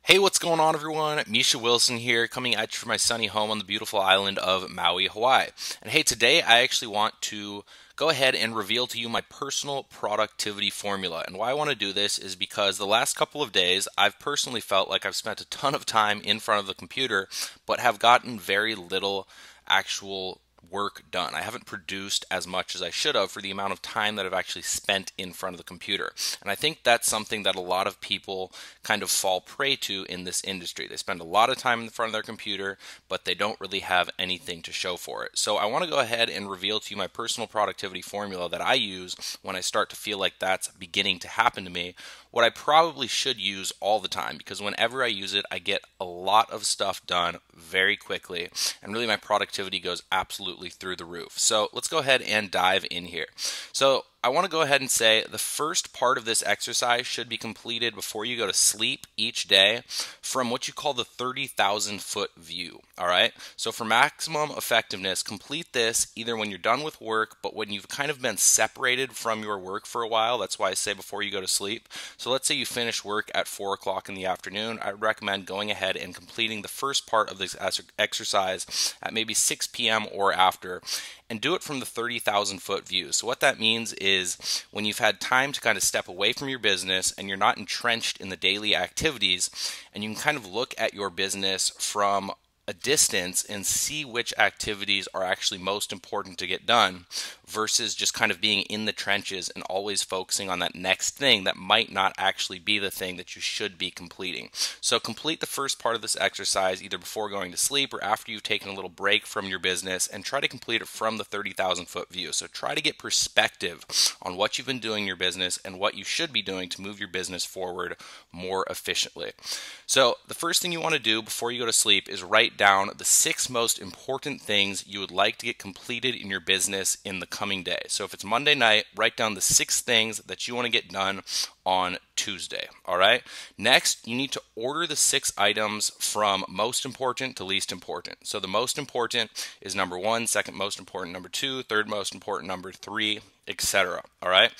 Hey, what's going on, everyone? Misha Wilson here, coming at you from my sunny home on the beautiful island of Maui, Hawaii. And hey, today I actually want to go ahead and reveal to you my personal productivity formula. And why I want to do this is because the last couple of days, I've personally felt like I've spent a ton of time in front of the computer, but have gotten very little actual work done. I haven't produced as much as I should have for the amount of time that I've actually spent in front of the computer. And I think that's something that a lot of people kind of fall prey to in this industry. They spend a lot of time in front of their computer, but they don't really have anything to show for it. So I want to go ahead and reveal to you my personal productivity formula that I use when I start to feel like that's beginning to happen to me. What I probably should use all the time, because whenever I use it, I get a lot of stuff done very quickly, and really my productivity goes absolutely through the roof. So let's go ahead and dive in here. So I want to go ahead and say the first part of this exercise should be completed before you go to sleep each day from what you call the 30,000 foot view. All right. So for maximum effectiveness, complete this either when you're done with work, but when you've kind of been separated from your work for a while. That's why I say before you go to sleep. So let's say you finish work at 4 o'clock in the afternoon. I recommend going ahead and completing the first part of this exercise at maybe 6 p.m. or after, and do it from the 30,000 foot view. So what that means is when you've had time to kind of step away from your business and you're not entrenched in the daily activities, and you can kind of look at your business from a distance and see which activities are actually most important to get done versus just kind of being in the trenches and always focusing on that next thing that might not actually be the thing that you should be completing. So complete the first part of this exercise either before going to sleep or after you've taken a little break from your business, and try to complete it from the 30,000 foot view. So try to get perspective on what you've been doing in your business and what you should be doing to move your business forward more efficiently. So the first thing you want to do before you go to sleep is write down the 6 most important things you would like to get completed in your business in the coming day. So if it's Monday night, write down the 6 things that you want to get done on Tuesday. All right. Next, you need to order the 6 items from most important to least important. So the most important is number 1, second most important number 2, third most important number 3, etc. All right.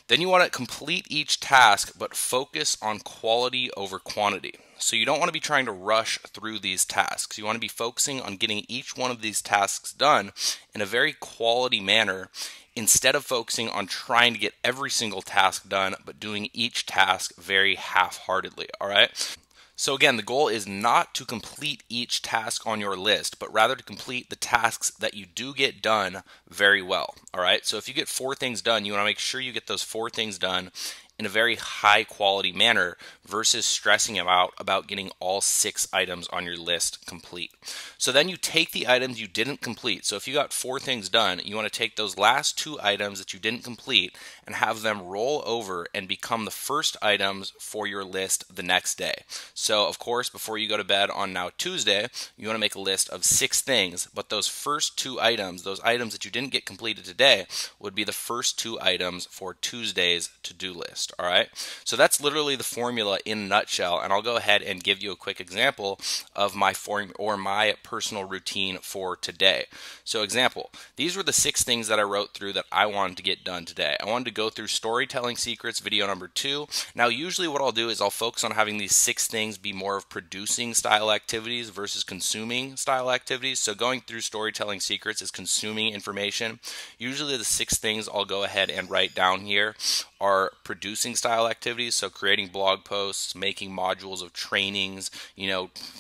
Then you want to complete each task, but focus on quality over quantity. So you don't want to be trying to rush through these tasks. You want to be focusing on getting each one of these tasks done in a very quality manner, instead of focusing on trying to get every single task done, but doing each task very half-heartedly. All right. So again, the goal is not to complete each task on your list, but rather to complete the tasks that you do get done very well. All right. So if you get 4 things done, you want to make sure you get those 4 things done in a very high quality manner versus stressing about getting all 6 items on your list complete. So then you take the items you didn't complete. So if you got 4 things done, you want to take those last 2 items that you didn't complete and have them roll over and become the first items for your list the next day. So of course, before you go to bed on now Tuesday, you want to make a list of 6 things, but those first 2 items, those items that you didn't get completed today, would be the first 2 items for Tuesday's to-do list. All right. So that's literally the formula in a nutshell. And I'll go ahead and give you a quick example of my my personal routine for today. So example, these were the 6 things that I wrote through that I wanted to get done today. I wanted to go through storytelling secrets, video number 2. Now, usually what I'll do is I'll focus on having these 6 things be more of producing style activities versus consuming style activities. So going through storytelling secrets is consuming information. Usually the 6 things I'll go ahead and write down here are producing style activities, so creating blog posts, making modules of trainings,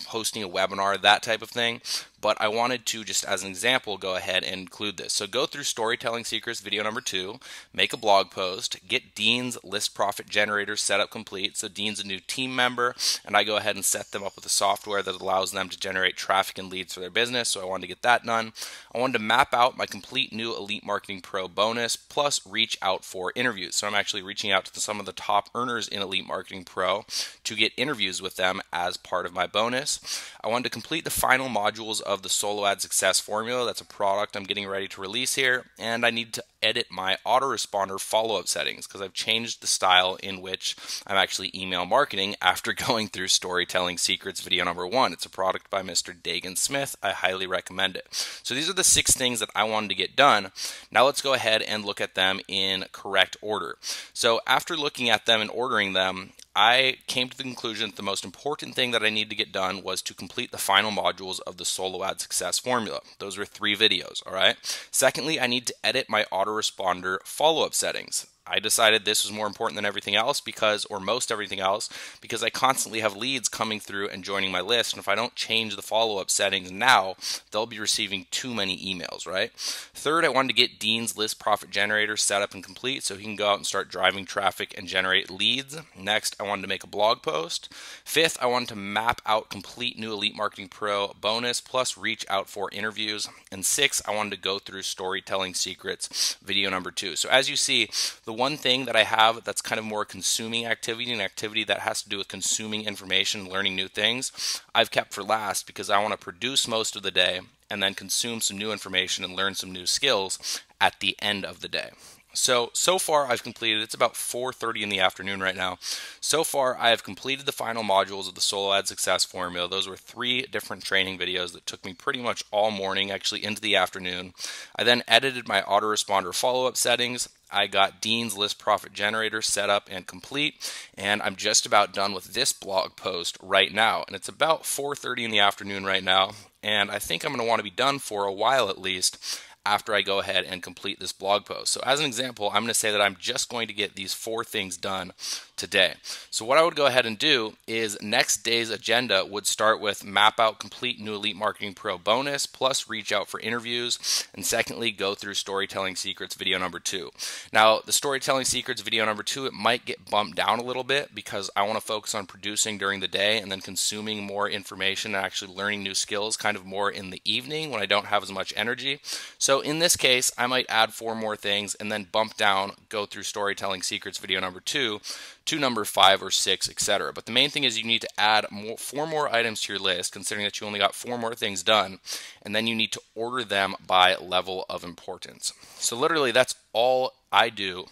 hosting a webinar, that type of thing. But I wanted to, just as an example, go ahead and include this. So go through storytelling secrets video number 2, make a blog post, get Dean's list profit generator set up complete. So Dean's a new team member, and I go ahead and set them up with a software that allows them to generate traffic and leads for their business. So I wanted to get that done. I wanted to map out my complete new Elite Marketing Pro bonus, plus reach out for interviews. So I'm actually reaching out to some of the top earners in Elite Marketing Pro to get interviews with them as part of my bonus. I wanted to complete the final modules of the Solo Ad Success Formula. That's a product I'm getting ready to release here, and I need to edit my autoresponder follow-up settings because I've changed the style in which I'm actually email marketing after going through Storytelling Secrets video number 1. It's a product by Mr. Dagan Smith. I highly recommend it. So these are the 6 things that I wanted to get done. Now let's go ahead and look at them in correct order. So after looking at them and ordering them, I came to the conclusion that the most important thing that I needed to get done was to complete the final modules of the Solo Ad Success Formula. Those were 3 videos, all right? Secondly, I need to edit my autoresponder follow-up settings. I decided this was more important than everything else or most everything else, because I constantly have leads coming through and joining my list. And if I don't change the follow-up settings now, they'll be receiving too many emails, right? Third, I wanted to get Dean's List Profit Generator set up and complete so he can go out and start driving traffic and generate leads. Next, I wanted to make a blog post. Fifth, I wanted to map out complete new Elite Marketing Pro bonus plus reach out for interviews. And sixth, I wanted to go through Storytelling Secrets video number 2. So as you see, the one thing that I have that's kind of more consuming activity, an activity that has to do with consuming information, learning new things, I've kept for last because I want to produce most of the day and then consume some new information and learn some new skills at the end of the day. So far I've completed, it's about 4:30 in the afternoon right now. So far I have completed the final modules of the Solo Ad Success Formula. Those were 3 different training videos that took me pretty much all morning, actually into the afternoon. I then edited my autoresponder follow-up settings. I got Dean's List Profit Generator set up and complete, and I'm just about done with this blog post right now. And it's about 4:30 in the afternoon right now, and I think I'm going to want to be done for a while at least after I go ahead and complete this blog post. So as an example, I'm going to say that I'm just going to get these 4 things done today. So what I would go ahead and do is next day's agenda would start with map out complete new Elite Marketing Pro bonus plus reach out for interviews, and secondly go through Storytelling Secrets video number 2. Now the Storytelling Secrets video number 2, it might get bumped down a little bit because I want to focus on producing during the day and then consuming more information and actually learning new skills kind of more in the evening when I don't have as much energy. So in this case, I might add 4 more things and then bump down, go through Storytelling Secrets video number 2 to number 5 or 6, etc. But the main thing is you need to add 4 more items to your list, considering that you only got 4 more things done, and then you need to order them by level of importance. So literally that's all I do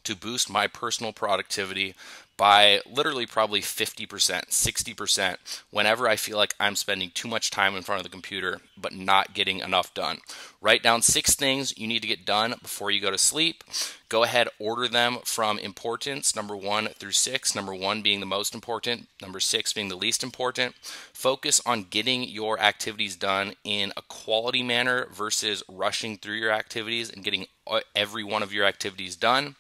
to boost my personal productivity by literally probably 50%, 60% whenever I feel like I'm spending too much time in front of the computer but not getting enough done. Write down 6 things you need to get done before you go to sleep. Go ahead, order them from importance, number 1 through 6, number 1 being the most important, number 6 being the least important. Focus on getting your activities done in a quality manner versus rushing through your activities and getting every one of your activities done.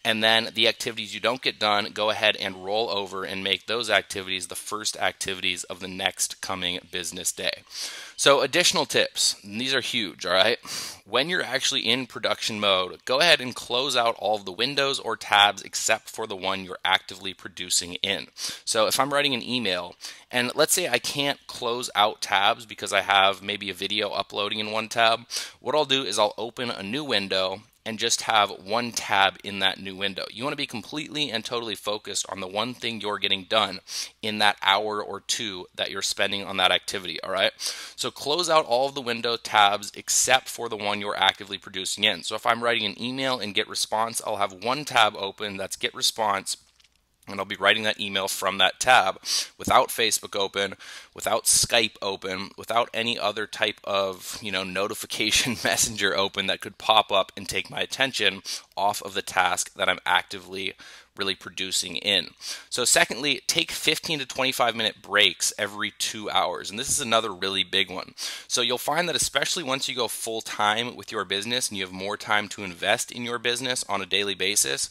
And then the activities you don't get done, go ahead and roll over and make those activities the first activities of the next coming business day. So additional tips, and these are huge, all right? When you're actually in production mode, go ahead and close out all of the windows or tabs except for the one you're actively producing in. So if I'm writing an email, and let's say I can't close out tabs because I have maybe a video uploading in one tab, what I'll do is I'll open a new window and just have one tab in that new window. You want to be completely and totally focused on the one thing you're getting done in that hour or 2 that you're spending on that activity, all right? So close out all of the window tabs except for the one you're actively producing in. So if I'm writing an email in Get Response, I'll have one tab open, that's Get Response, and I'll be writing that email from that tab without Facebook open, without Skype open, without any other type of, notification messenger open that could pop up and take my attention off of the task that I'm actively really producing in. So secondly, take 15 to 25 minute breaks every 2 hours. And this is another really big one. So you'll find that especially once you go full time with your business and you have more time to invest in your business on a daily basis,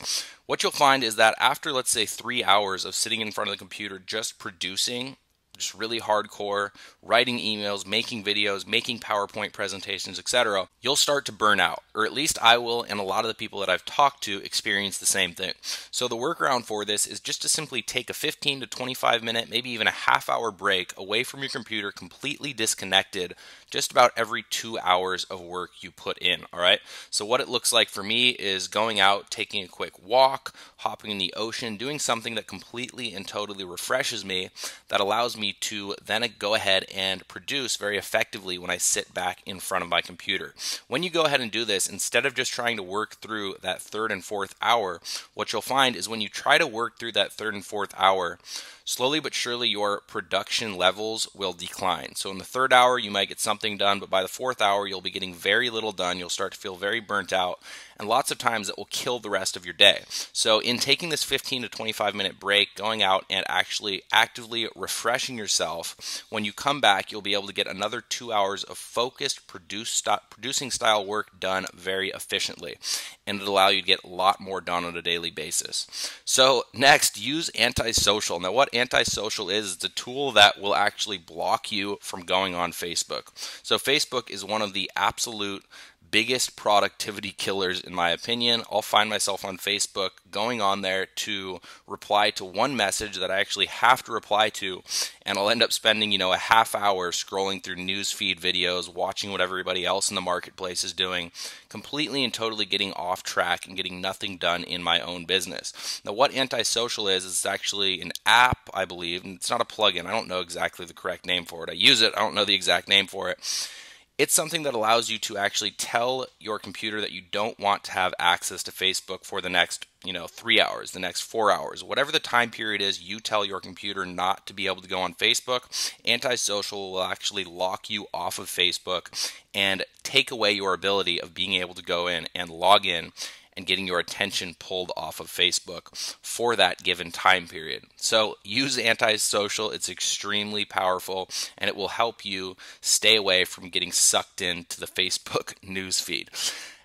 what you'll find is that after, let's say, 3 hours of sitting in front of the computer just producing, just really hardcore, writing emails, making videos, making PowerPoint presentations, etc., you'll start to burn out, or at least I will, and a lot of the people that I've talked to experience the same thing. So the workaround for this is just to simply take a 15 to 25 minute, maybe even a half-hour break away from your computer, completely disconnected, just about every 2 hours of work you put in, all right? So what it looks like for me is going out, taking a quick walk, hopping in the ocean, doing something that completely and totally refreshes me, that allows me me to then go ahead and produce very effectively when I sit back in front of my computer. When you go ahead and do this, instead of just trying to work through that third and fourth hour, what you'll find is when you try to work through that third and fourth hour, slowly but surely your production levels will decline. So in the third hour, you might get something done, but by the fourth hour, you'll be getting very little done. You'll start to feel very burnt out, and lots of times it will kill the rest of your day. So in taking this 15 to 25 minute break, going out and actually actively refreshing yourself, when you come back, you'll be able to get another 2 hours of focused producing style work done very efficiently, and it'll allow you to get a lot more done on a daily basis. So next, use antisocial. Now what antisocial is, it's a tool that will actually block you from going on Facebook. So Facebook is one of the absolute biggest productivity killers in my opinion. I'll find myself on Facebook going on there to reply to one message that I actually have to reply to, and I'll end up spending, a half hour scrolling through newsfeed videos, watching what everybody else in the marketplace is doing, completely and totally getting off track and getting nothing done in my own business. Now what antisocial is, it's actually an app, I believe, and it's not a plugin. I don't know exactly the correct name for it. I use it, I don't know the exact name for it. It's something that allows you to actually tell your computer that you don't want to have access to Facebook for the next, 3 hours, the next 4 hours, whatever the time period is, you tell your computer not to be able to go on Facebook. Antisocial will actually lock you off of Facebook and take away your ability of being able to go in and log in and getting your attention pulled off of Facebook for that given time period. So use antisocial. It's extremely powerful, and it will help you stay away from getting sucked into the Facebook newsfeed.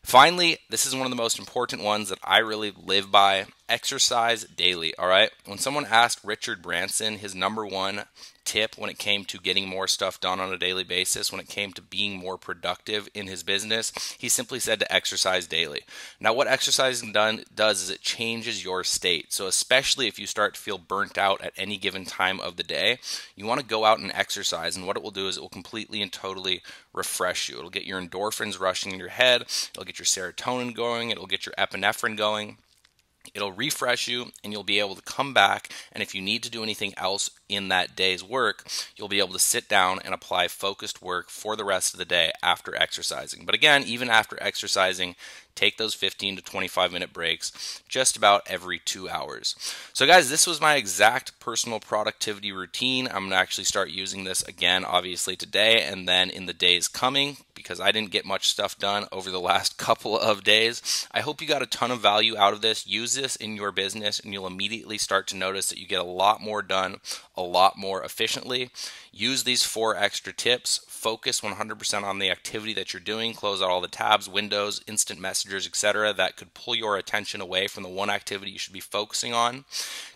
Finally, this is one of the most important ones that I really live by. Exercise daily, all right? When someone asked Richard Branson his number one tip when it came to getting more stuff done on a daily basis, when it came to being more productive in his business, he simply said to exercise daily. Now, what exercising does is it changes your state. So especially if you start to feel burnt out at any given time of the day, you want to go out and exercise, and what it will do is it will completely and totally refresh you. It'll get your endorphins rushing in your head, it'll get your serotonin going, it'll get your epinephrine going. It'll refresh you, and you'll be able to come back, and if you need to do anything else in that day's work, you'll be able to sit down and apply focused work for the rest of the day after exercising. But again, even after exercising, take those 15 to 25 minute breaks just about every 2 hours. So guys, this was my exact personal productivity routine. I'm going to actually start using this again, obviously today, and then in the days coming, because I didn't get much stuff done over the last couple of days. I hope you got a ton of value out of this. Use this in your business, and you'll immediately start to notice that you get a lot more done, a lot more efficiently. Use these 4 extra tips. Focus 100% on the activity that you're doing. Close out all the tabs, windows, instant messengers, etc. that could pull your attention away from the one activity you should be focusing on.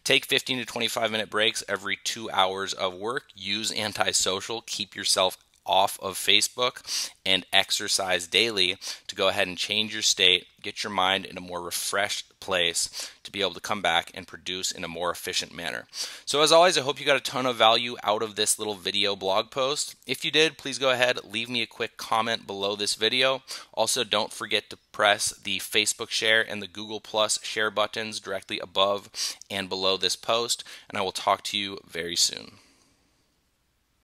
Take 15 to 25 minute breaks every 2 hours of work. Use antisocial. Keep yourself off of Facebook, and exercise daily to go ahead and change your state, get your mind in a more refreshed place to be able to come back and produce in a more efficient manner. So as always, I hope you got a ton of value out of this little video blog post. If you did, please go ahead, leave me a quick comment below this video. Also, don't forget to press the Facebook share and the Google Plus share buttons directly above and below this post, and I will talk to you very soon.